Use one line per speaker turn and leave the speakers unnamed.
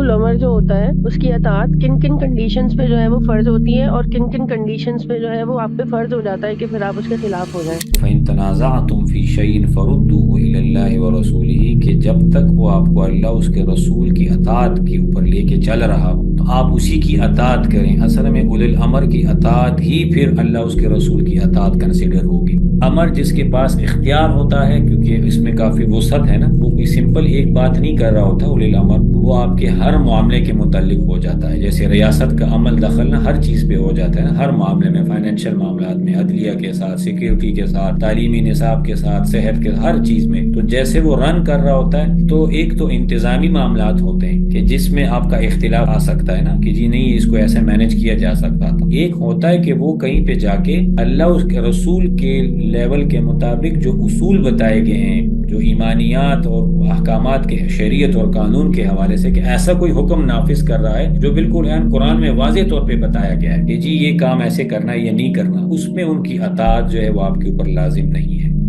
الامر جو ہوتا ہے اس کی اطاعت کن کن کنڈیشنز پہ جو ہے وہ فرض ہوتی ہے اور کن کن کنڈیشنز پہ جو ہے وہ آپ پہ فرض ہو جاتا ہے کہ پھر آپ اس کے خلاف ہو جائیں؟
فَإِن تَنَازَعْتُمْ فِي شَيْءٍ فَرُدُّوهُ إِلَى اللَّهِ وَرَسُولِهِ، کہ جب تک وہ آپ کو اللہ اس کے رسول کی اطاعت کے اوپر لے کے چل رہا ہو تو آپ اسی کی اطاعت کریں۔ اصل میں اولي الامر کی اطاعت ہی پھر اللہ اس کے رسول کی اطاعت کنسیڈر ہوگی۔ امر جس کے پاس اختیار ہوتا ہے، کیونکہ اس میں کافی وسعت ہے نا، وہ کوئی سمپل ایک بات نہیں کر رہا ہوتا اولي الامر، وہ آپ کے ہر معاملے کے متعلق ہو جاتا ہے۔ جیسے ریاست کا عمل دخل نا ہر چیز پہ ہو جاتا ہے نا، ہر معاملے میں، فائنینشیل معاملات میں، عدلیہ کے ساتھ، سیکیورٹی کے ساتھ، تعلیمی نصاب کے ساتھ، صحت کے، ہر چیز میں۔ تو جیسے وہ رن کر رہا ہوتا ہے تو ایک تو انتظامی معاملات ہوتے ہیں کہ جس میں آپ کا اختلاف آ سکتا ہے نا کہ جی نہیں اس کو ایسے مینج کیا جا سکتا تھا۔ ایک ہوتا ہے کہ وہ کہیں پہ جا کے اللہ اس کے رسول کے لیول کے مطابق جو اصول بتائے گئے ہیں، جو ایمانیات اور احکامات کے، شریعت اور قانون کے حوالے سے، کہ ایسا کوئی حکم نافذ کر رہا ہے جو بالکل قرآن میں واضح طور پہ بتایا گیا ہے کہ جی یہ کام ایسے کرنا ہے یا نہیں کرنا، اس میں ان کی اطاعت جو ہے وہ آپ کے اوپر لازم نہیں ہے۔